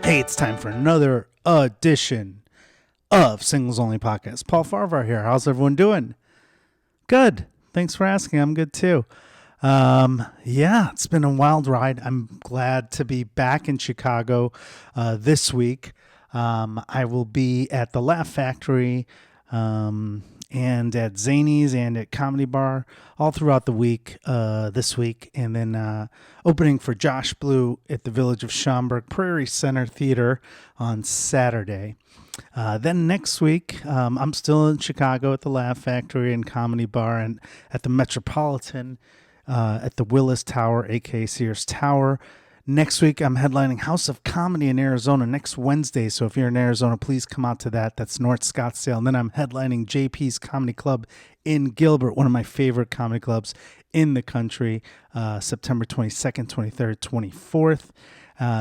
Hey, it's time for another edition of Singles Only Podcast. Paul Farahvar here. How's everyone doing? Good. Thanks for asking. I'm good too. Yeah, it's been a wild ride. I'm glad to be back in Chicago this week. I will be at the Laugh Factory and at Zanies and at Comedy Bar all throughout the week this week. And then opening for Josh Blue at the Village of Schaumburg Prairie Center Theater on Saturday. Then next week, I'm still in Chicago at the Laugh Factory and Comedy Bar and at the Metropolitan at the Willis Tower, aka Sears Tower. Next week, I'm headlining House of Comedy in Arizona next Wednesday. So if you're in Arizona, please come out to that. That's North Scottsdale. And then I'm headlining JP's Comedy Club in Gilbert, one of my favorite comedy clubs in the country, September 22nd, 23rd, 24th.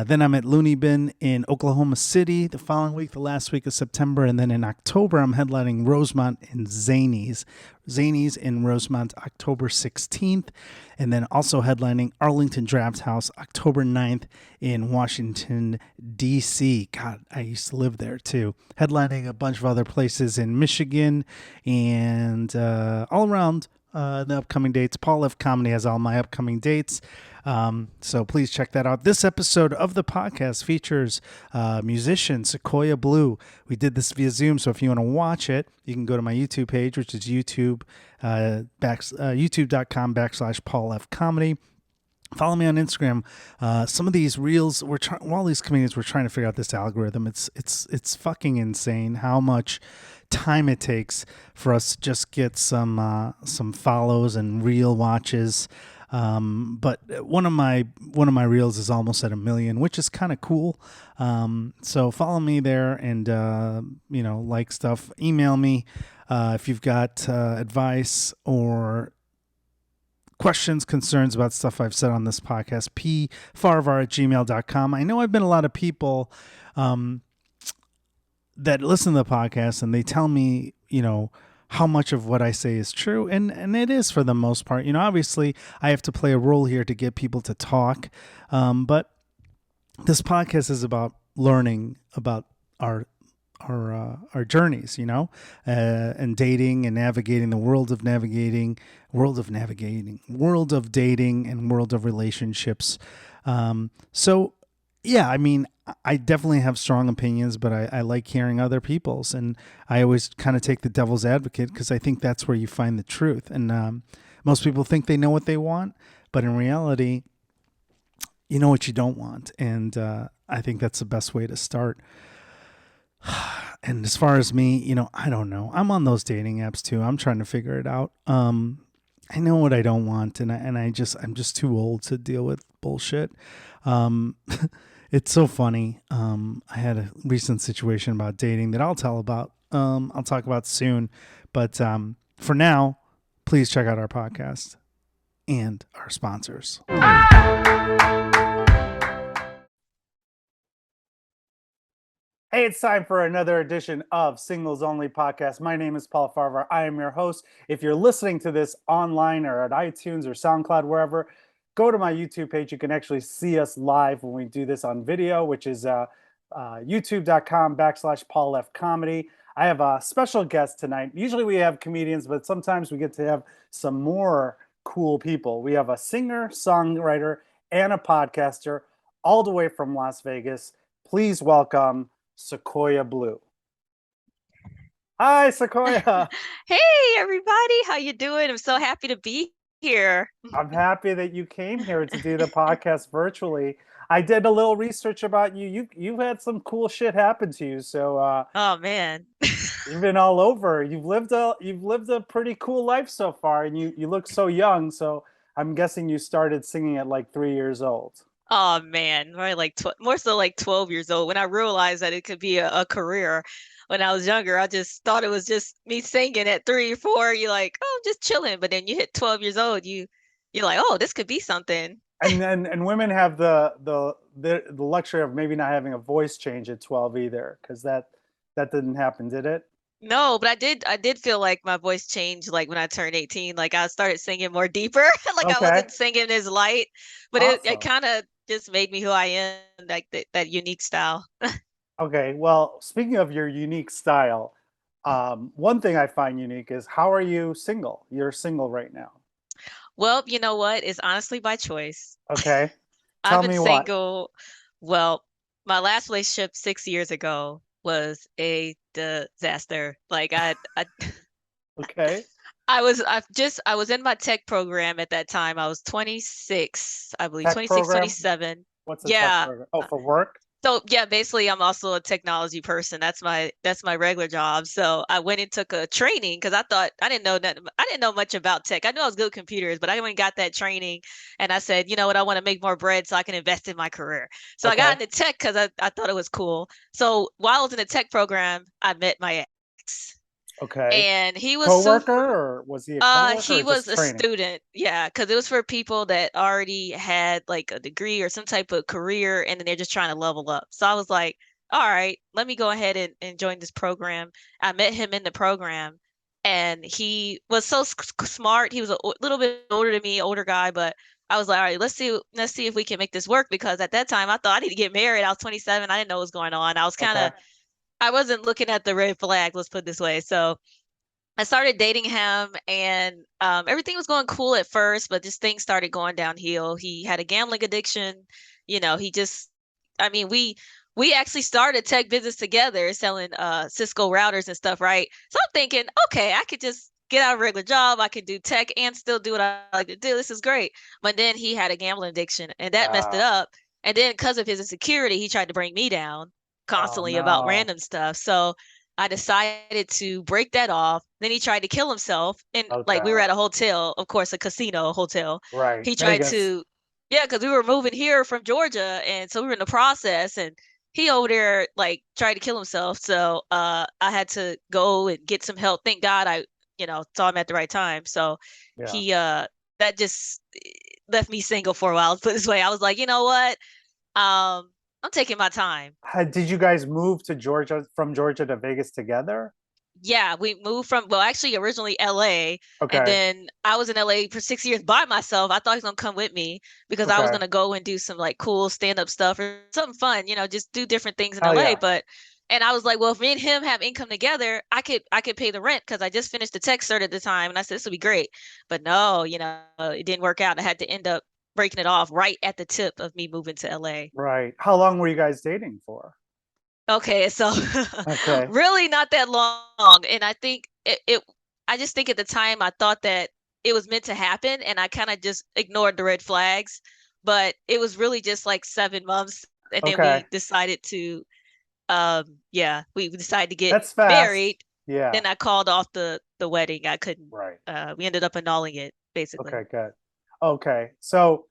Then I'm at Looney Bin in Oklahoma City the following week, the last week of September. And then in October, I'm headlining Rosemont and Zanies. Zanies in Rosemont, October 16th. And then also headlining Arlington Draft House, October 9th in Washington, D.C. God, I used to live there too. Headlining a bunch of other places in Michigan and all around the upcoming dates. Paul F. Comedy has all my upcoming dates. So please check that out. This episode of the podcast features musician Siquoyia Blue. We did this via Zoom, so if you want to watch it, you can go to my YouTube page, which is youtube.com/Paul F. Comedy. Follow me on Instagram. Some of these reels, all these comedians, we're trying to figure out this algorithm. It's fucking insane how much time it takes for us to just get some follows and reel watches. But one of my reels is almost at 1 million, which is kind of cool. So follow me there and, like stuff. Email me, if you've got, advice or questions, concerns about stuff I've said on this podcast, pfarahvar@gmail.com. I know I've been a lot of people, that listen to the podcast and they tell me, how much of what I say is true. And it is for the most part. Obviously I have to play a role here to get people to talk. But this podcast is about learning about our journeys, and dating and navigating the world of dating and world of relationships. So yeah, I mean, I definitely have strong opinions, but I like hearing other people's, and I always kind of take the devil's advocate because I think that's where you find the truth. And most people think they know what they want, but in reality, you know what you don't want. And I think that's the best way to start. And as far as me, I don't know. I'm on those dating apps too. I'm trying to figure it out. I know what I don't want, and I'm just too old to deal with bullshit. It's so funny. I had a recent situation about dating that I'll talk about soon. But for now, please check out our podcast and our sponsors. Hey, it's time for another edition of Singles Only Podcast. My name is Paul Farahvar. I am your host. If you're listening to this online or at iTunes or Soundcloud, wherever, go to my YouTube page. You can actually see us live when we do this on video, which is youtube.com/Paul F. Comedy. I have a special guest tonight. Usually we have comedians, but sometimes we get to have some more cool people. We have a singer, songwriter, and a podcaster all the way from Las Vegas. Please welcome Siquoyia Blue. Hi, Siquoyia. Hey, everybody. How you doing? I'm so happy to be here. I'm happy that you came here to do the podcast virtually. I did a little research about you. You've had some cool shit happen to you. So oh man. You've been all over. You've lived a pretty cool life so far, and you look so young. So I'm guessing you started singing at like 3 years old. Oh man, more so like 12 years old when I realized that it could be a career. When I was younger, I just thought it was just me singing at 3 or 4. You're like, oh, I'm just chilling. But then you hit 12 years old, you're like, oh, this could be something. And women have the luxury of maybe not having a voice change at 12 either, because that didn't happen, did it? No, but I did feel like my voice changed like when I turned 18. Like I started singing more deeper. Like I wasn't singing as light, but awesome. it kind of just made me who I am, like that unique style. Okay, well, speaking of your unique style, one thing I find unique is how are you single? You're single right now. Well, you know what? It's honestly by choice. Okay, I've tell been me what. single. Well, my last relationship 6 years ago was a disaster. Like Okay, I was in my tech program at that time. I was 26, I believe, tech 26, program. 27. What's a tech Yeah. program? Oh, for work. So yeah, basically I'm also a technology person. That's my regular job. So I went and took a training because I thought I didn't know nothing. I didn't know much about tech. I knew I was good with computers, but I went and got that training and I said, you know what, I want to make more bread so I can invest in my career. So I got Okay, into tech because I thought it was cool. So while I was in the tech program, I met my ex. okay. And he was Coworker, super or was he a coworker he or was just a training? student, yeah, because it was for people that already had like a degree or some type of career, and then they're just trying to level up. So I was like, all right, let me go ahead and join this program. I met him in the program, and he was so smart. He was a little bit older than me, older guy, but I was like, all right, let's see if we can make this work because at that time I thought I need to get married. I was 27. I didn't know what was going on. Okay, I wasn't looking at the red flag, let's put it this way. So I started dating him and everything was going cool at first, but just things started going downhill. He had a gambling addiction. He just, I mean, we actually started tech business together selling Cisco routers and stuff, right? So I'm thinking, okay, I could just get out of a regular job. I could do tech and still do what I like to do. This is great. But then he had a gambling addiction and that messed it uh, up. And then because of his insecurity, he tried to bring me down oh constantly about no. random stuff. So I decided to break that off. Then he tried to kill himself. And like we were Okay, at a hotel, of course, a casino hotel. right. He tried Vegas. to, yeah, because we were moving here from Georgia. And so we were in the process. And he over there like tried to kill himself. So I had to go and get some help. Thank God saw him at the right time. So Yeah. he that just left me single for a while. Let's put it this way. I was like, you know what? I'm taking my time. Did you guys move to Georgia from Georgia to Vegas together? Yeah, we moved from, well, actually originally LA, and Okay. then I was in LA for 6 years by myself. I thought he was gonna come with me because I was Okay. gonna go and do some like cool stand-up stuff or something fun, just do different things in Hell LA. yeah. And I was like, well, if me and him have income together, I could pay the rent because I just finished the tech cert at the time, and I said this would be great. But no, it didn't work out. I had to end up breaking it off right at the tip of me moving to LA. Right. How long were you guys dating for? Okay, so Okay. really not that long. And I think I just think at the time I thought that it was meant to happen and I kind of just ignored the red flags. But it was really just like 7 months. And then Okay. we decided to get That's fast. married. Yeah. Then I called off the wedding. I couldn't, Right. we ended up annulling it basically. Okay, good. Okay. So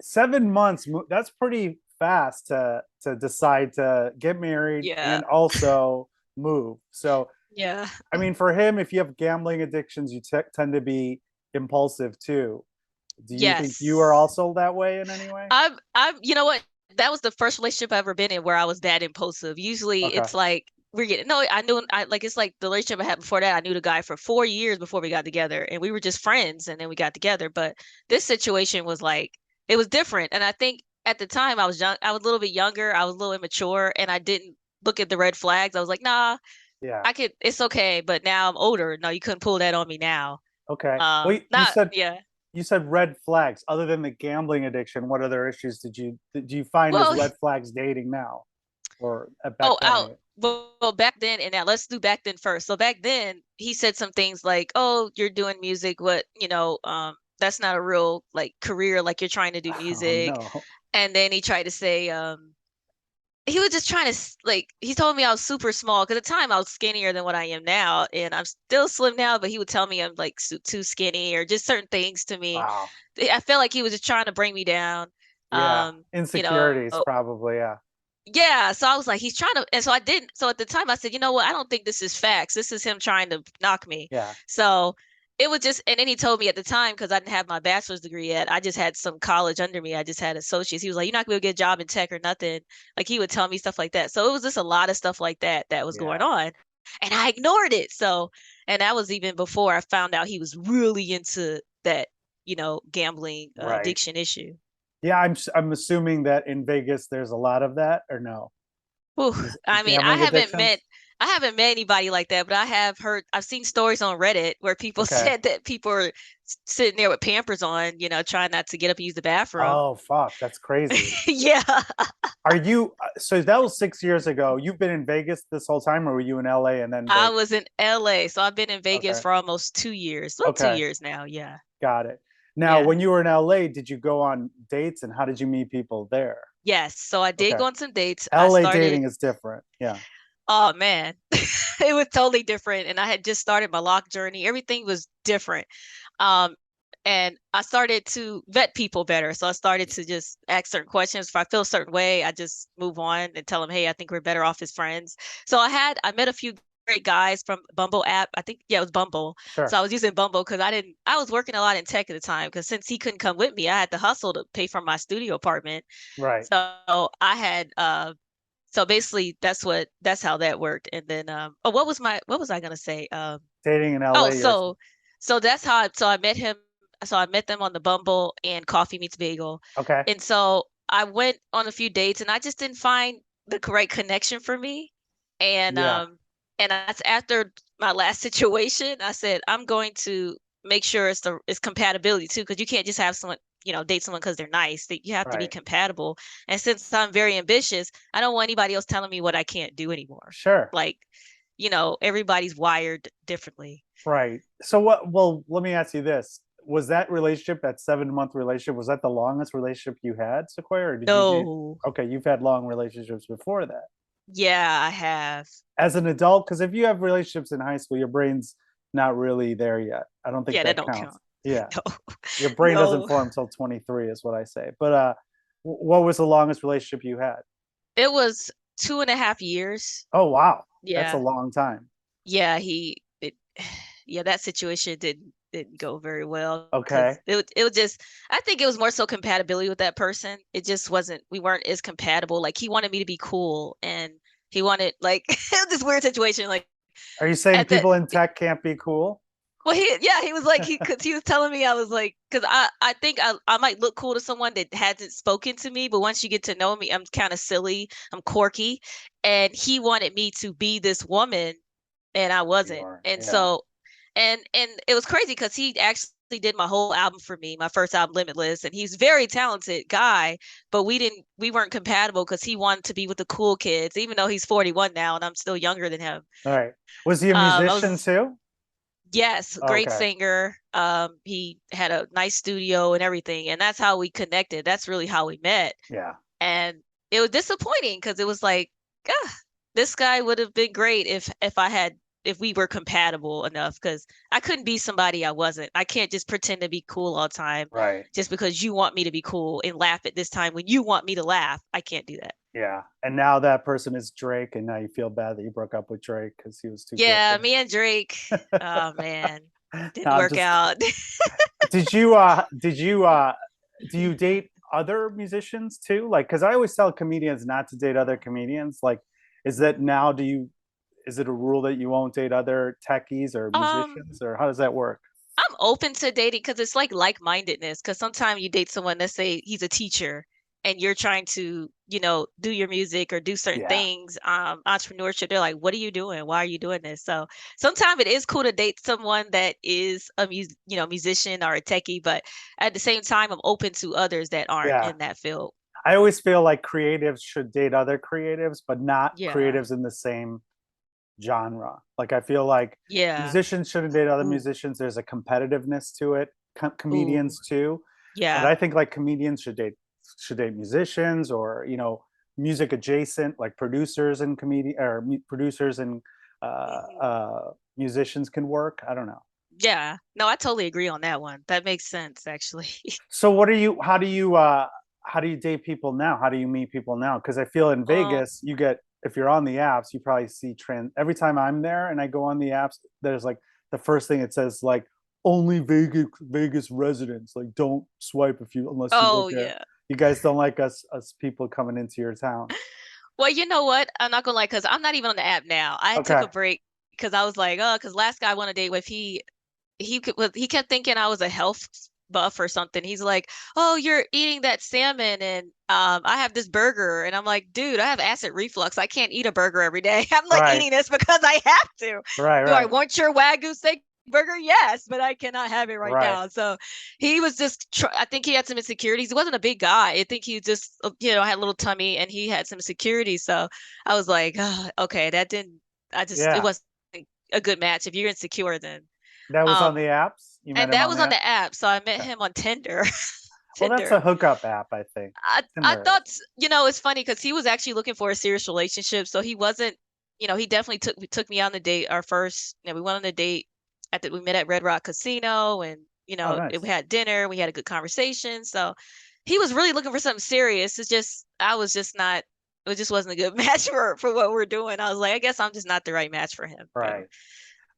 7 months, that's pretty fast to decide to get married Yeah. and also move. So, Yeah. I mean, for him, if you have gambling addictions, you tend to be impulsive too. Do you think you are Yes. also that way in any way? You know what? That was the first relationship I've ever been in where I was that impulsive. Usually Okay. it's like we're getting, no, it's like the relationship I had before that. I knew the guy for 4 years before we got together and we were just friends and then we got together. But this situation was like, it was different. And I think at the time I was young, I was a little bit younger, I was a little immature and I didn't look at the red flags. I was like, nah, Yeah. it's okay. But now I'm older. No, you couldn't pull that on me now. Okay. Well, you Not, said yeah. you said red flags. Other than the gambling addiction, what other issues did you find as Well, red flags dating now, or back Oh, then? out. Well, back then, and now let's do back then first. So back then, he said some things like, "Oh, you're doing music. That's not a real like career. Like you're trying to do Oh music." no. And then he tried to say, he was just trying to like he told me I was super small because at the time I was skinnier than what I am now, and I'm still slim now. But he would tell me I'm like too skinny or just certain things to me. Wow. I felt like he was just trying to bring me down. Yeah. Um, you know, Insecurities, probably. Yeah. yeah, so I was like, he's trying to, and so I didn't. So at the time, I said, you know what? I don't think this is facts. This is him trying to knock me. Yeah. So it was just, and then he told me at the time because I didn't have my bachelor's degree yet. I just had some college under me. I just had associates. He was like, you're not gonna be able to get a job in tech or nothing. Like he would tell me stuff like that. So it was just a lot of stuff like that that was going Yeah. on, and I ignored it. So, and that was even before I found out he was really into that, gambling Right. addiction issue. Yeah, I'm assuming that in Vegas there's a lot of that, or no? Whew. Is I mean, gambling addictions? I haven't met anybody like that, but I've seen stories on Reddit where people Okay. said that people are sitting there with Pampers on, trying not to get up and use the bathroom. Oh, fuck, that's crazy. Yeah. Are you so that was 6 years ago. You've been in Vegas this whole time, or were you in LA and then I Vegas? was in LA, so I've been in Vegas Okay. for almost 2 years. Well, two Okay. years now. Yeah. Got it. Now, Yeah. when you were in LA, did you go on dates and how did you meet people there? Yes. So I did Okay. go on some dates. I LA started, dating is different. Yeah. oh man, it was totally different. And I had just started my lock journey. Everything was different. Um, and I started to vet people better. So I started to just ask certain questions. If I feel a certain way, I just move on and tell them, hey, I think we're better off as friends. So I met a few great guys from Bumble app. I think, yeah, it was Bumble. So Sure. I was using Bumble because I was working a lot in tech at the time because since he couldn't come with me, I had to hustle to pay for my studio apartment. Right. So I had, so basically that's how that worked. And then, what was I going to say? Dating in Oh, LA, you're so that's how I met him. So I met them on the Bumble and Coffee Meets Bagel. okay. And so I went on a few dates and I just didn't find the correct connection for me. And Yeah. that's after my last situation, I said I'm going to make sure it's compatibility too, because you can't just have someone, date someone because they're nice. That you have to be Right. compatible. And since I'm very ambitious, I don't want anybody else telling me what I can't do anymore. Sure. Like, everybody's wired differently. Right. So what, well, let me ask you this. Was that relationship, that 7 month relationship, was that the longest relationship you had, Sequoia, or did you date? No. Okay, you've had long relationships before that. Yeah, I have. As an adult, because if you have relationships in high school, your brain's not really there yet. I don't think Yeah, that that don't counts. count. Yeah. No. Your brain doesn't No. form until 23 is what I say. But what was the longest relationship you had? It was 2.5 years. Oh, wow. That's a Yeah. long time. Yeah, yeah, that situation didn't go very well Okay. because it was just I think it was more so compatibility with that person. It just wasn't we weren't as compatible. Like he wanted me to be cool and he wanted like it was this weird situation. Like Are you saying at the people in tech can't be cool? well he was like he was telling me I was like because I think I might look cool to someone that hasn't spoken to me, but once you get to know me, I'm kind of silly, I'm quirky, and he wanted me to be this woman and I You wasn't. are. And Yeah. so and it was crazy because he actually did my whole album for me, my first album, Limitless, and he's a very talented guy, but we weren't compatible because he wanted to be with the cool kids, even though he's 41 now and I'm still younger than him. All right. Was he a I musician was too? Yes, great Okay. singer. He had a nice studio and everything, and that's how we connected. That's really how we met. Yeah. And it was disappointing because it was like, ah, this guy would have been great if we were compatible enough because I couldn't be somebody I wasn't. I can't just pretend to be cool all the time Right. just because you want me to be cool and laugh at this time when you want me to laugh. I can't do that. Yeah. And now that person is Drake, and now you feel bad that you broke up with Drake because he was too cool Yeah, for me and Drake, you. oh man, No, didn't I'm work just out. did you do you date other musicians too? Like, because I always tell comedians not to date other comedians. Like, is that now do you is it a rule that you won't date other techies or Um, musicians, or how does that work? I'm open to dating because it's like-mindedness. Because sometimes you date someone, let's say he's a teacher, and you're trying to, do your music or do certain Yeah. things, entrepreneurship. They're like, "What are you doing? Why are you doing this?" So sometimes it is cool to date someone that is musician or a techie, but at the same time, I'm open to others that aren't Yeah. in that field. I always feel like creatives should date other creatives, but not Yeah, creatives in the same genre. Like, I feel like yeah. musicians shouldn't date other Ooh, musicians. There's a competitiveness to it. ooh, Comedians too, but yeah. I think like comedians should date musicians, or music adjacent, like producers and comedian or producers and Mhm. musicians can work. I don't know. Yeah. No, I totally agree on that one. That makes sense, actually. So what are you? How do you date people now? How do you meet people now? Because I feel in Um, Vegas, you get if you're on the apps, you probably see trend every time I'm there and I go on the apps. There's like the first thing it says like only Vegas residents. Like don't swipe if you unless you live oh here. yeah. You guys don't like us people coming into your town. Well, you know what? I'm not gonna lie, because I'm not even on the app now. I took Okay. a break because I was like, oh, because last guy I want to date with, he kept thinking I was a health buff or something. He's like, "Oh, you're eating that salmon, and I have this burger," and I'm like, "Dude, I have acid reflux. I can't eat a burger every day. I'm like Right. eating this because I have to. Right. Do I Right. want your Wagyu steak burger? Yes, but I cannot have it right Right. now." So he was just, I think he had some insecurities. He wasn't a big guy. I think he just, had a little tummy, and he had some insecurities. So I was like, okay, that didn't. It Yeah. wasn't a good match. If you're insecure, then That was on um, the apps. You met and him that on was the on app. the app. So I met Okay. him on Tinder. Well, that's a Tinder. hookup app, I think. I Tinder thought, is. it's funny because he was actually looking for a serious relationship. So he wasn't, he definitely took me on the date. Our first, we went on a date we met at Red Rock Casino, and Oh, we nice. had dinner. We had a good conversation. So he was really looking for something serious. It's just I was just not. It just wasn't a good match for what we're doing. I was like, I guess I'm just not the right match for him. But Right.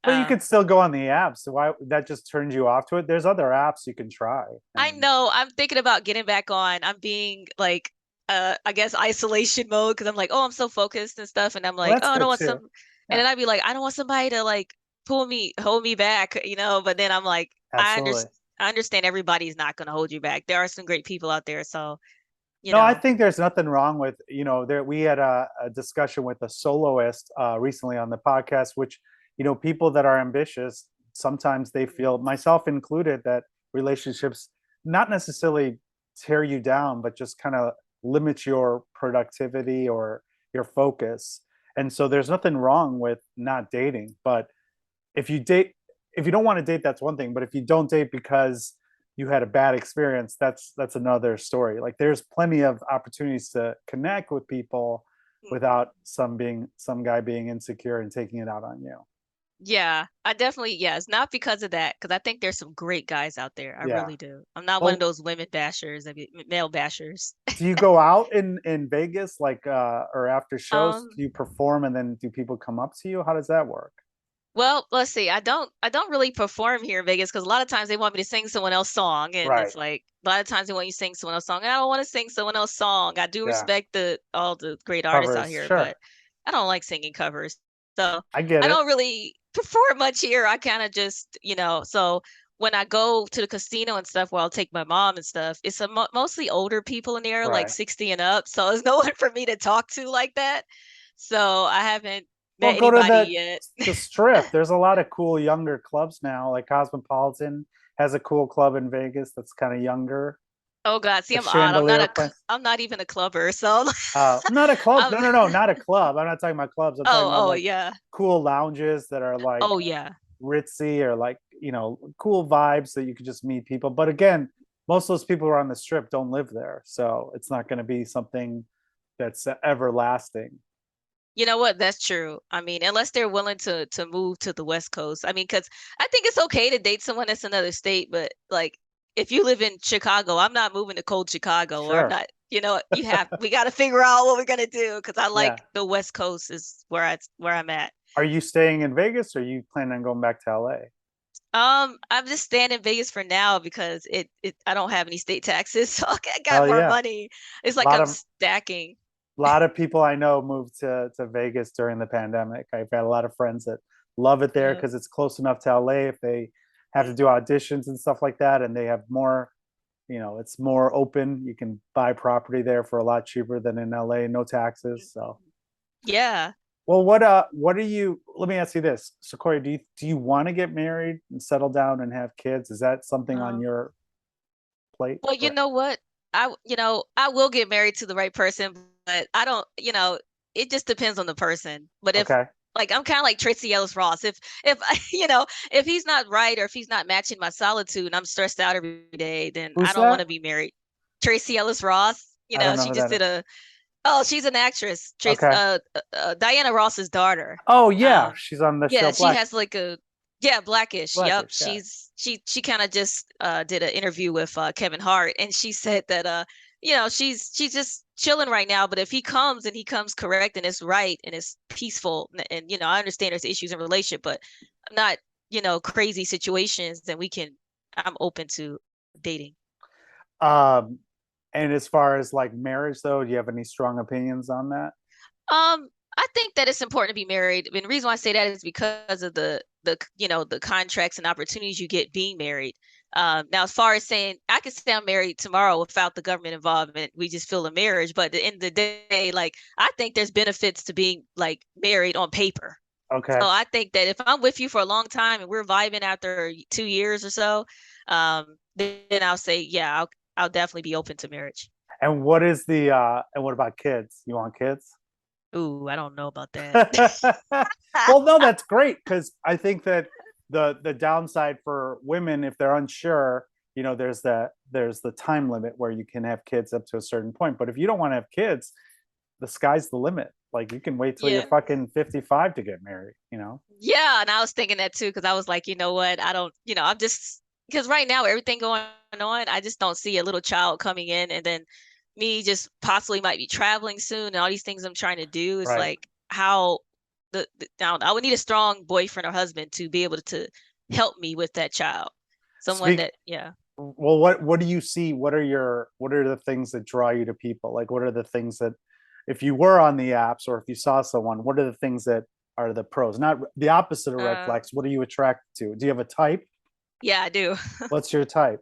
But you could um, still go on the apps. So why that just turns you off to it? There's other apps you can try. I I mean, know I'm thinking about getting back on. I'm being like, I guess isolation mode because I'm like, oh, I'm so focused and stuff, and I'm well, like, that's oh, I don't good want too. and Yeah, then I'd be like, I don't want somebody to like hold me back, But then I'm like, absolutely. I understand everybody's not going to hold you back. There are some great people out there, so you No, I know, think there's nothing wrong with, there we had a discussion with a soloist recently on the podcast, which, people that are ambitious, sometimes they feel, myself included, that relationships not necessarily tear you down, but just kind of limit your productivity or your focus. And so there's nothing wrong with not dating. But if you date, if you don't want to date, that's one thing. But if you don't date because you had a bad experience, that's another story. Like there's plenty of opportunities to connect with people without some guy being insecure and taking it out on you. yeah, I definitely, it's not because of that, because I think there's some great guys out there. I Yeah. really do. I'm not one of Well, those women bashers, I mean, male bashers. do you go out in Vegas, like or after shows? Um, Do you perform and then do people come up to you? How does that work? Well, let's see. I don't really perform here in Vegas because a lot of times they want me to sing someone else's song, and Right. it's like a lot of times they want you to sing someone else's song. And I don't want to sing someone else's song. I do Yeah. respect the all the great artists out Covers. here, Sure. but I don't like singing covers. So I get I it. don't really perform much here. I kind of just, so when I go to the casino and stuff where I'll take my mom and stuff, it's mostly older people in there, like Right. 60 and up. So there's no one for me to talk to like that. So I haven't Well, met go to anybody the yet. the strip. There's a lot of cool younger clubs now. Like Cosmopolitan has a cool club in Vegas that's kind of younger. Oh God, see, The I'm odd. Chandelier place. I'm not even a clubber, so Not a club. I'm. No, no, no, not a club. I'm not talking about clubs. I'm talking about Oh, like yeah. cool lounges that are like Oh yeah. ritzy or like cool vibes that you could just meet people. But again, most of those people who are on the strip don't live there, so it's not going to be something that's everlasting. You know what? That's true. I mean, unless they're willing to move to the West Coast. I mean, because I think it's okay to date someone that's another state, but like if you live in Chicago, I'm not moving to cold Chicago, or I'm Sure. not. We got to figure out what we're gonna do because I Yeah. like the West Coast is where I'm at. Are you staying in Vegas or are you planning on going back to LA? I'm just staying in Vegas for now because it I don't have any state taxes, so I got Hell more yeah. money. It's A like lot I'm of stacking. people I know moved to Vegas during the pandemic. I've got a lot of friends that love it there Yeah. because it's close enough to LA if they have to do auditions and stuff like that, and they have more, it's more open. You can buy property there for a lot cheaper than in LA, no taxes. So, Yeah. well, what are you? Let me ask you this, Sequoia. Do you want to get married and settle down and have kids? Is that something on Um, your plate? well, you Or know what? I will get married to the right person, but I don't, it just depends on the person. But if okay, like I'm kind of like Tracy Ellis Ross. If if he's not right or if he's not matching my solitude and I'm stressed out every day, then I who's don't want that? to be married. Tracy Ellis Ross, I don't know she who just that is. did a oh, she's an actress. Trace Okay. Diana Ross's daughter. Oh yeah, Um, she's on the yeah, show she Black has like a Blackish. Yep. Blackish. Yeah. She kind of just did an interview with Kevin Hart, and she said that she's just chilling right now, but if he comes and he comes correct and it's right and it's peaceful and I understand there's issues in relationship, but not, crazy situations, then I'm open to dating. Um, and as far as like marriage though, do you have any strong opinions on that? I think that it's important to be married. And the reason why I say that is because of the contracts and opportunities you get being married. Now, as far as saying, I could say I'm married tomorrow without the government involvement. We just feel a marriage. But at the end of the day, like, I think there's benefits to being like married on paper. Okay. So I think that if I'm with you for a long time and we're vibing after 2 years or so, then I'll say, yeah, I'll definitely be open to marriage. And what is the and what about kids? You want kids? Ooh, I don't know about that. Well, no, that's great because I think that the downside for women, if they're unsure, there's the time limit where you can have kids up to a certain point. But if you don't want to have kids, the sky's the limit. Like you can wait till you're Yeah. fucking 55 to get married, you know? Yeah, and I was thinking that too because I was like, you know what? I don't, I'm just because right now everything going on, I just don't see a little child coming in and then me just possibly might be traveling soon and all these things I'm trying to do. It's Right. like how now I would need a strong boyfriend or husband to be able to help me with that child. Someone Speak that, yeah. well, what do you see? What are the things that draw you to people? Like what are the things that if you were on the apps or if you saw someone, what are the things that are the pros? Not the opposite of red Uh, flags. What are you attracted to? Do you have a type? yeah, I do. What's your type?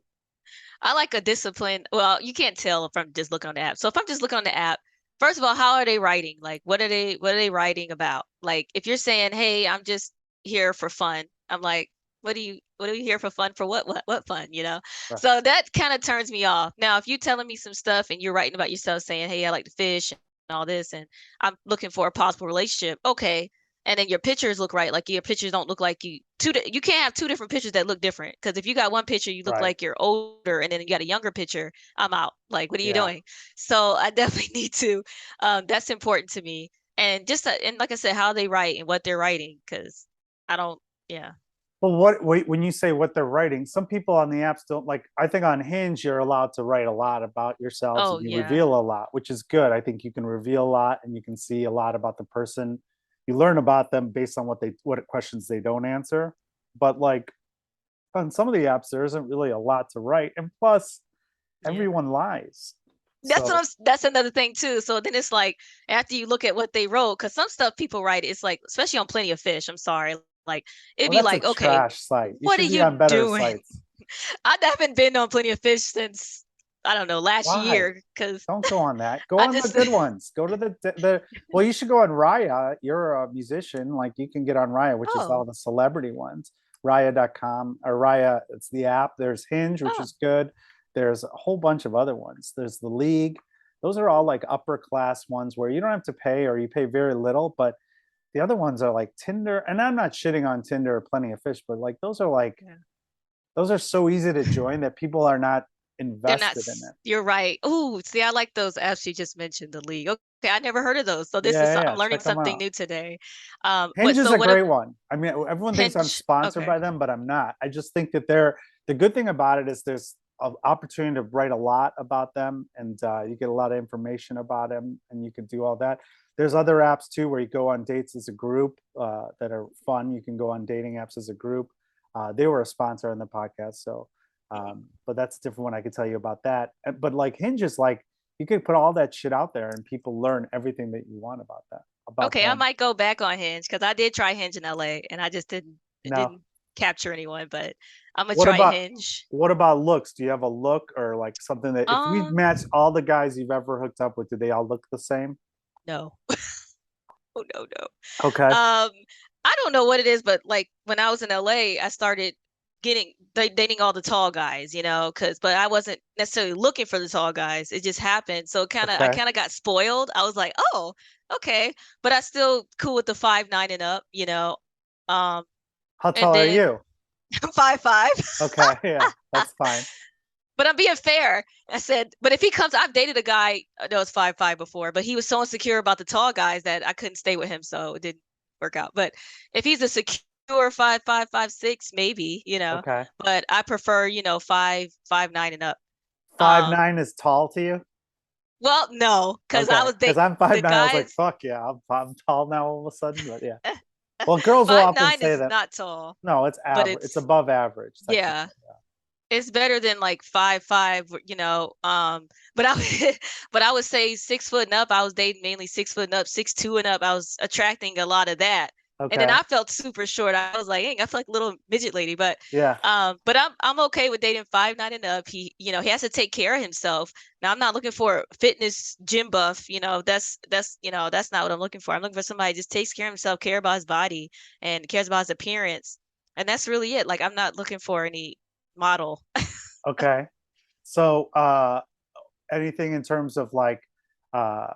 I like a discipline. Well, you can't tell if I'm just looking on the app. So if I'm just looking on the app, first of all, how are they writing? Like what are they writing about? Like if you're saying, "Hey, I'm just here for fun." I'm like, what are you here for fun for what fun, you know? Right. So that kind of turns me off. Now, if you're telling me some stuff and you're writing about yourself saying, "Hey, I like to fish and all this and I'm looking for a possible relationship." Okay, and then your pictures look right. Like your pictures don't look like you can't have two different pictures that look different because if you got one picture you look Right. like you're older and then you got a younger picture, I'm out. Like, what are you Yeah. doing? So I definitely need to. That's important to me, and just and like I said, how they write and what they're writing because I don't. Yeah. Well, when you say what they're writing, some people on the apps don't like. I think on Hinge you're allowed to write a lot about yourselves Oh and you yeah. reveal a lot, which is good. I think you can reveal a lot and you can see a lot about the person. You learn about them based on what questions they don't answer. But like on some of the apps, there isn't really a lot to write, and plus Yeah. everyone lies. That's So that's another thing too. So then it's like after you look at what they wrote, because some stuff people write, it's like, especially on Plenty of Fish. I'm sorry, like it'd well, be that's a like, okay, trash site. You what are should be you on better doing? sites. I haven't been on Plenty of Fish since I don't know last Why? year because Don't go on that. Go I on the just good ones. Go to the well, you should go on Raya. You're a musician. Like you can get on Raya, which is all oh the celebrity ones. Raya.com or Raya, it's the app. There's Hinge, which oh is good. There's a whole bunch of other ones. There's the League. Those are all like upper class ones where you don't have to pay or you pay very little, but the other ones are like Tinder. And I'm not shitting on Tinder or Plenty of Fish, but like yeah. those are so easy to join that people are not They're not. invested in it. You're right. Oh, see, I like those apps you just mentioned. The League. Okay, I never heard of those. So this is Yeah, yeah, I'm yeah. learning Check them something out. new today. Hinge is So a what great one. I mean, everyone thinks I'm Hinge? sponsored Okay. by them, but I'm not. I just think that the good thing about it is there's an opportunity to write a lot about them, and you get a lot of information about them, and you can do all that. There's other apps too where you go on dates as a group that are fun. You can go on dating apps as a group. They were a sponsor on the podcast, so but that's a different one. I could tell you about that. But like Hinge is like you could put all that shit out there, and people learn everything that you want about that about Okay, I them. might go back on Hinge because I did try Hinge in LA and I just didn't it No, didn't capture anyone, but I'm gonna what try about Hinge. what about looks? Do you have a look or like something that if we Um, match all the guys you've ever hooked up with, do they all look the same? no. Oh no, no. Okay. Um, I don't know what it is, but like when I was in LA, I started dating all the tall guys, but I wasn't necessarily looking for the tall guys. It just happened. So I Okay. kind of got spoiled. I was like, oh, okay, but I still cool with the 5'9" and up. Um, How and tall are then you? 5'5". Okay. Yeah, that's fine. But I'm being fair. I said, but if he comes, I've dated a guy that was 5'5" before, but he was so insecure about the tall guys that I couldn't stay with him, so it didn't work out. But if he's a secure 5'5", 5'6", maybe. Okay. But I prefer, 5'9" and up. Five Um, nine is tall to you? well, no, because I Okay. was Because dating I'm five the nine. I was like, guys. fuck yeah, I'm tall now all of a sudden. But yeah. Well, girls will Five often nine say is that. not tall, No, it's but average. It's it's above average, yeah. technically. It's better than like 5'5", but but I would say 6 foot and up. I was dating mainly 6 foot and up, 6'2" and up. I was attracting a lot of that. And then Okay. I felt super short. I was like, dang, I feel like a little midget lady. Yeah. But I'm okay with dating 5'9" and up. He has to take care of himself. Now I'm not looking for a fitness gym buff. That's not what I'm looking for. I'm looking for somebody who just takes care of himself, care about his body, and cares about his appearance. And that's really it. Like I'm not looking for any model. Okay. So, anything in terms of like, uh,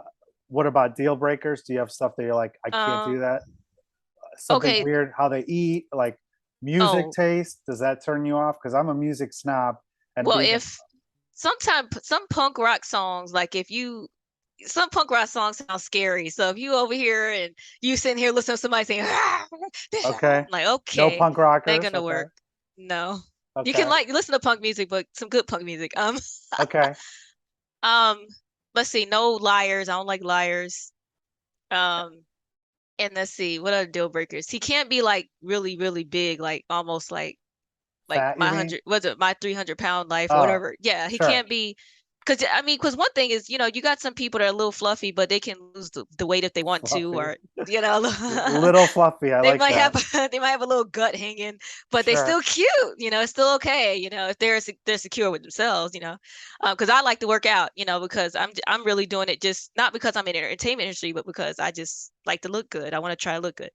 what about deal breakers? Do you have stuff that you're like, I can't do Um, that? Something okay. weird, how they eat, like music Oh, taste. Does that turn you off? Because I'm a music snob, and well, being if sometimes some punk rock songs, like if you some punk rock songs sound scary. So if you over here and you sitting here listening to somebody saying, okay, like, no okay, punk ain't rockers. gonna Okay, work. No. You can okay, like listen to punk music, but some good punk music. okay. Um, let's see, no liars. I don't like liars. Um, and let's see, what are deal breakers? He can't be like really, really big, like almost like Fat, you my mean? 300-pound life or Oh, whatever. Yeah, he sure. can't be because one thing is, you got some people that are a little fluffy, but they can lose the weight if they want to, Fluffy, or you know, little fluffy. I they like might that. have they might have a little gut hanging, but they Sure. still cute. It's still okay. If they're secure with themselves. Because I like to work out. Because I'm really doing it just not because I'm in the entertainment industry, but because I just like to look good. I want to try to look good.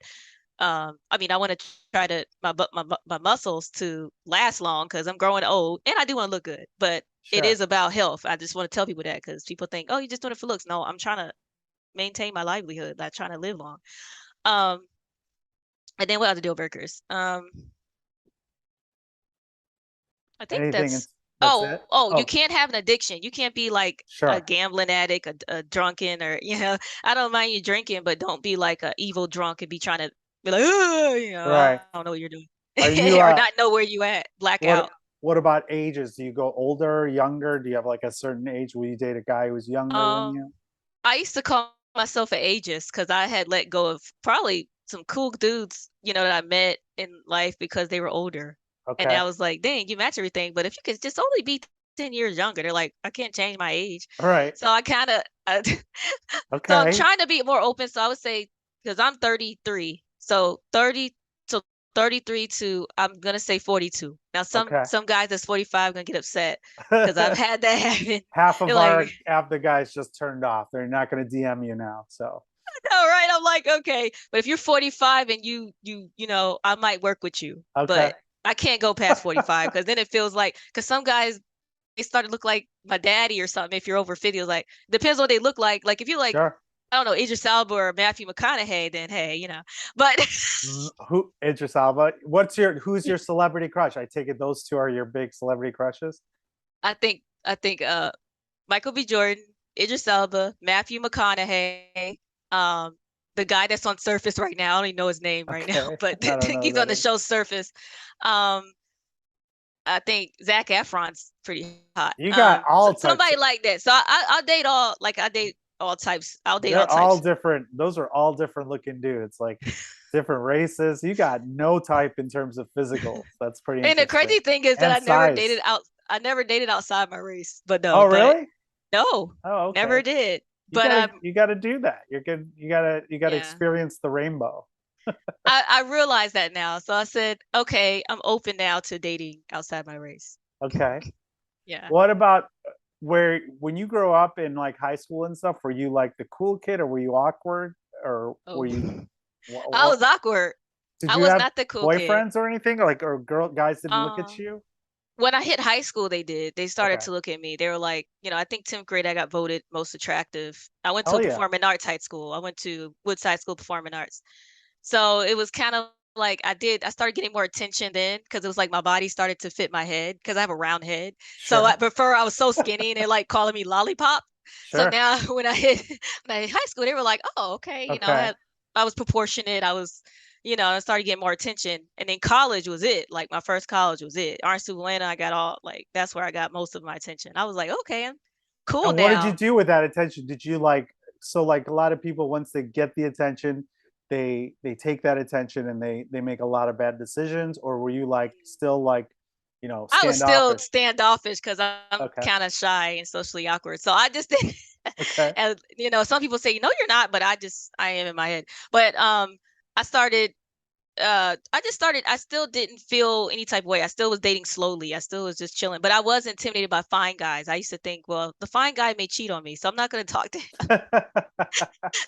I mean, I want to try to my muscles to last long because I'm growing old and I do want to look good. But it Sure. is about health. I just want to tell people that because people think, oh, you're just doing it for looks. No, I'm trying to maintain my livelihood. I'm trying to live long. Um, and then what other deal breakers? I think Anything? that's That's it. you Oh, can't have an addiction. You can't be like a sure. gambling addict, a drunken, or I don't mind you drinking, but don't be like a evil drunk and be trying to be like, oh, Right. I don't know what you're doing, Are you or not know where you at, what blackout. what about ages? Do you go older, younger? Do you have like a certain age where you date a guy who's younger than Um, you? I used to call myself an ageist because I had let go of probably some cool dudes, that I met in life because they were older. And Okay. I was like, dang, you match everything. But if you could just only be 10 years younger, they're like, I can't change my age. All right. So I kind of, so I'm Okay. trying to be more open. So I would say, because I'm 33, so 30 to 33 to I'm gonna say 42. Now Okay. some guys that's 45 gonna get upset because I've had that happen. half They're of like, our half the guys just turned off. They're not going to DM you now. So no, right? I'm like, okay, but if you're 45 and I might work with you, okay. but I can't go past 45 because then it feels like because some guys they start to look like my daddy or something. If you're over 50, it's like depends what they look like. Like if you like, Sure. I don't know, Idris Elba or Matthew McConaughey, then hey. But Who Idris Alba? Who's your celebrity crush? I take it those two are your big celebrity crushes. I think Michael B. Jordan, Idris Elba, Matthew McConaughey, um, the guy that's on Surface right now. I don't even know his name right now, Okay. but I don't know who he's on that the is. show Surface. Um, I think Zac Efron's pretty hot. You got So all types somebody of, like that. So I'll date all like I date all types. I'll date all they're all types. different. Those are all different looking dudes, like different races. You got no type in terms of physical. That's pretty And the interesting. crazy thing is that And size. I never dated outside my race. Oh, But really? no, Oh, okay. never did. You But gotta you gotta do that. You're good. You gotta yeah. experience the rainbow. I realize that now. So I said, okay, I'm open now to dating outside my race. Okay. Yeah. What about where when you grow up in like high school and stuff? Were you like the cool kid, or were you awkward, or were Oh, you what? I what was awkward. did I you was have not the cool kid. boyfriends or anything, or girl guys didn't look at Um, you? when I hit high school, they did. They started Okay. to look at me. They were like, I think 10th grade, I got voted most attractive. I went to Oh a yeah. performing arts high school. I went to Woodside School of Performing Arts. So it was kind of like I started getting more attention then because it was like my body started to fit my head because I have a round head. So Sure. I was so skinny and they're like calling me lollipop. So Sure. now when I hit high school, they were like, oh, okay, Okay. I was proportionate. I started getting more attention. And then college was it. Like my first college was it. Orange Atlanta, I got all like that's where I got most of my attention. I was like, okay, I'm cool And what did you now. do with that attention? Did you like so like a lot of people once they get the attention, they take that attention and they make a lot of bad decisions, or were you like still like, I was still standoffish? standoffish because I'm Okay. kind of shy and socially awkward. So I just didn't. Okay. And some people say, no, you're not, but I am in my head. But I started I still didn't feel any type of way. I still was dating slowly. I still was just chilling, but I was intimidated by fine guys. I used to think, well, the fine guy may cheat on me, so I'm not going to talk to him.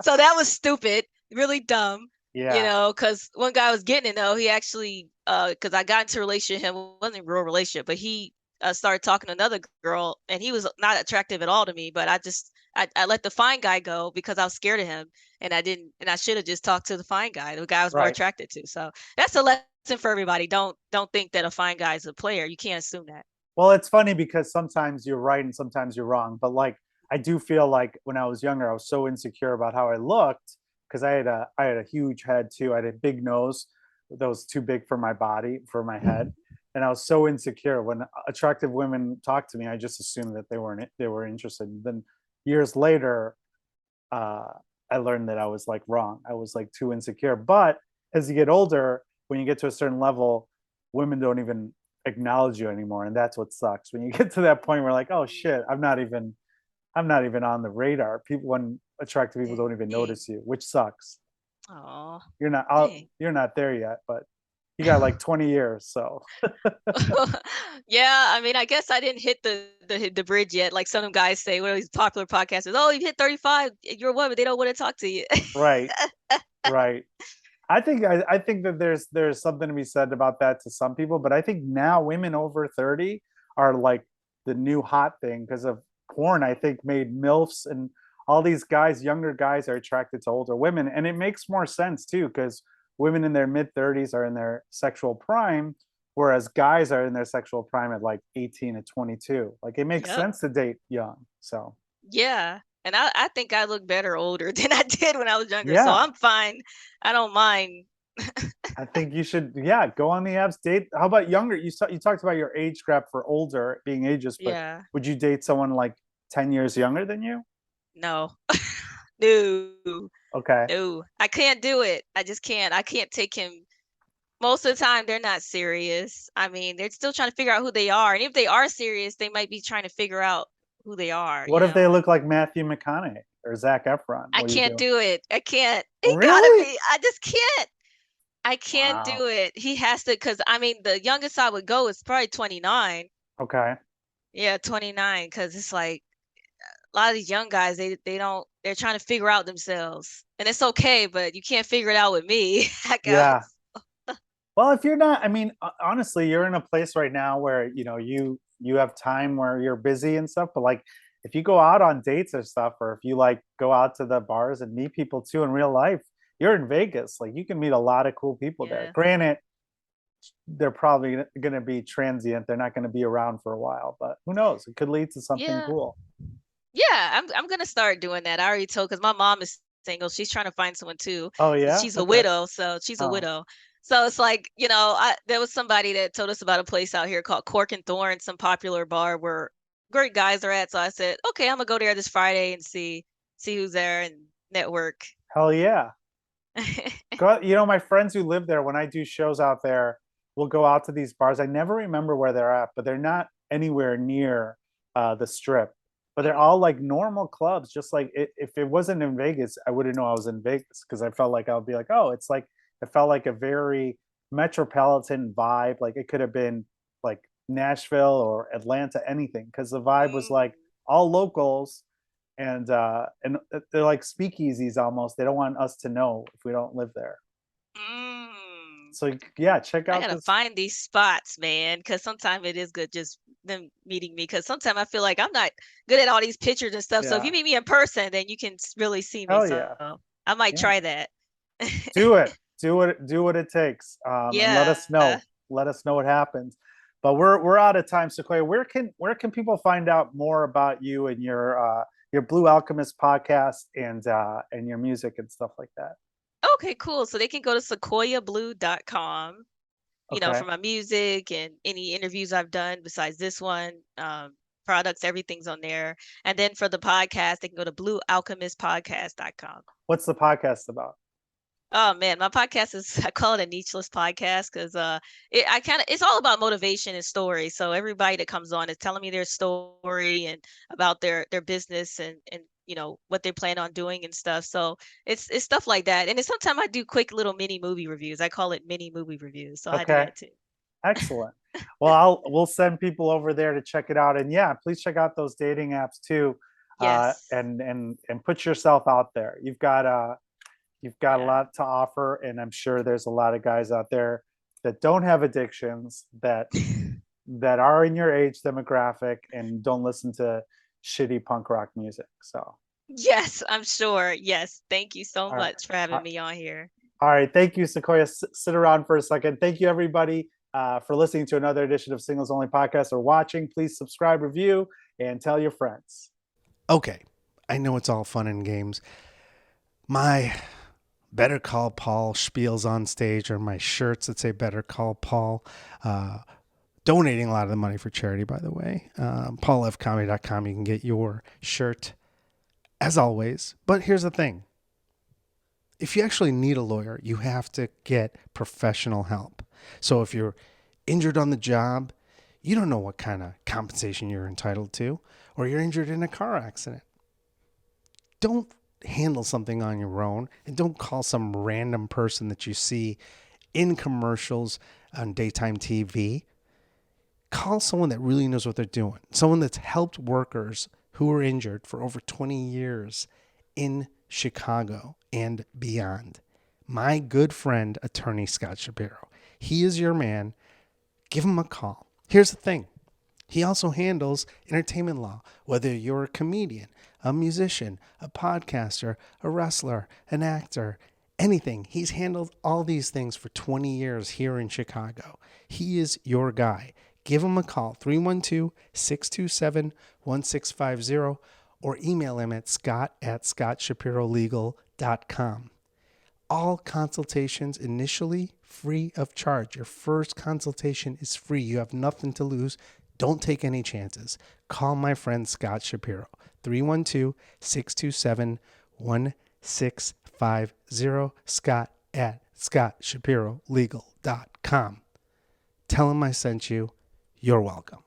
So that was stupid, really dumb, Yeah, because one guy was getting it though. He actually, because I got into a relationship, it wasn't a real relationship, but he started talking to another girl, and he was not attractive at all to me. But I let the fine guy go because I was scared of him, and I didn't, and I should have just talked to the fine guy, the guy I was more right. attracted to. So that's a lesson for everybody. Don't think that a fine guy is a player. You can't assume that. Well, it's funny because sometimes you're right and sometimes you're wrong. But like, I do feel like when I was younger, I was so insecure about how I looked because I had a huge head too. I had a big nose that was too big for my body, for my head, and I was so insecure when attractive women talked to me. I just assumed that they were interested. And then years later, uh, I learned that I was like wrong. I was like too insecure. But as you get older, when you get to a certain level, women don't even acknowledge you anymore, and that's what sucks. When you get to that point where like, oh shit, I'm not even on the radar. People when attractive people don't even Dang. notice you, which sucks. Oh, You're not out, dang. you're not there yet, but you got like 20 years. So Yeah, I mean, I guess I didn't hit the bridge yet. Like some guys say, one of these popular podcasters, "Oh, you hit 35, you're a woman. They don't want to talk to you." right, right. I think that there's something to be said about that to some people, but I think now women over 30 are like the new hot thing because of porn. I think made MILFs and all these guys, younger guys, are attracted to older women, and it makes more sense too because women in their mid 30s are in their sexual prime, whereas guys are in their sexual prime at like 18 to 22. Like it makes Yep. sense to date young. So Yeah. And I think I look better older than I did when I was younger, so yeah, I'm fine. I don't mind. I think you should, yeah, go on the apps. Date. How about younger? You talked about your age gap for older being ageist, but Yeah. would you date someone like 10 years younger than you? No. No. Okay. No. I can't do it. I just can't. I can't take him. Most of the time, they're not serious. I mean, they're still trying to figure out who they are. And if they are serious, they might be trying to figure out who they are, What if they look like Matthew McConaughey or Zach Efron? I What do you can't do? do it. I can't. He gotta Really? be. I just can't. I can't Wow. do it. He has to, because I mean, the youngest I would go is probably 29. Okay. Yeah, 29, because it's like a lot of these young guys, they don't, they're trying to figure out themselves. And it's okay, but you can't figure it out with me, I Yeah. guess. Well, if you're not, I mean, honestly, you're in a place right now where you have time where you're busy and stuff. But like, if you go out on dates or stuff, or if you like go out to the bars and meet people too in real life, you're in Vegas. Like, you can meet a lot of cool people there. Yeah. Granted, they're probably going to be transient. They're not going to be around for a while, but who knows? It could lead to something Yeah. cool. Yeah, I'm gonna start doing that. I already told because my mom is single. She's trying to find someone too. Oh yeah. She's a Okay. widow, so she's a Oh, widow. So it's like, there was somebody that told us about a place out here called Cork and Thorn, some popular bar where great guys are at. So I said, okay, I'm gonna go there this Friday and see who's there and network. hell yeah. My friends who live there, when I do shows out there, will go out to these bars. I never remember where they're at, but they're not anywhere near the strip. But they're all like normal clubs, just like if it wasn't in Vegas, I wouldn't know I was in Vegas because I felt like I would be like, oh, it's like it felt like a very metropolitan vibe. Like it could have been like Nashville or Atlanta, anything, because the vibe was Mm, like all locals and they're like speakeasies almost. They don't want us to know if we don't live there. mm. So yeah, check I out gotta this. find these spots, man, because sometimes it is good just them meeting me. Because sometimes I feel like I'm not good at all these pictures and stuff. So if Yeah, you meet me in person, then you can really see me. hell So yeah, I might yeah. try that. Do it. Do what it takes, and let us Yeah. know. Let us know what happens. But we're out of time, Sequoia. Where can people find out more about you and your Blue Alchemist podcast and your music and stuff like that? Okay, cool. So they can go to sequoiablue.com, Okay. for my music and any interviews I've done besides this one, products, everything's on there. And then for the podcast, they can go to bluealchemistpodcast.com. What's the podcast about? Oh man, my podcast is I call it a nicheless podcast because it's all about motivation and story. So everybody that comes on is telling me their story and about their business and what they plan on doing and stuff. So it's stuff like that. And then sometimes I do quick little mini movie reviews. I call it mini movie reviews. So I do Okay. that too. Excellent. Well, we'll send people over there to check it out. And yeah, please check out those dating apps too. Yes. And put yourself out there. You've got a Yeah. lot to offer, and I'm sure there's a lot of guys out there that don't have addictions, that are in your age demographic and don't listen to shitty punk rock music. So Yes, I'm sure. Yes. Thank you so all right. much for having me on here. All right. Thank you, Siquoyia. Sit around for a second. Thank you, everybody, for listening to another edition of Singles Only Podcast or watching. Please subscribe, review, and tell your friends. Okay. I know it's all fun and games. My Better Call Paul spiels on stage, or my shirts that say Better Call Paul. Donating a lot of the money for charity, by the way. PaulFcomedy.com. You can get your shirt, as always. But here's the thing. If you actually need a lawyer, you have to get professional help. So if you're injured on the job, you don't know what kind of compensation you're entitled to, or you're injured in a car accident, don't handle something on your own, and don't call some random person that you see in commercials on daytime TV. Call someone that really knows what they're doing, someone that's helped workers who are injured for over 20 years in Chicago and beyond. My good friend, attorney Scott Shapiro. He is your man. Give him a call. Here's the thing. He also handles entertainment law, whether you're a comedian, a musician, a podcaster, a wrestler, an actor, anything. He's handled all these things for 20 years here in Chicago. He is your guy. Give him a call, 312-627-1650, or email him at scott@scottshapirolegal.com. All consultations initially free of charge. Your first consultation is free. You have nothing to lose. Don't take any chances. Call my friend Scott Shapiro, 312-627-1650, scott@scottshapirolegal.com. Tell him I sent you. You're welcome.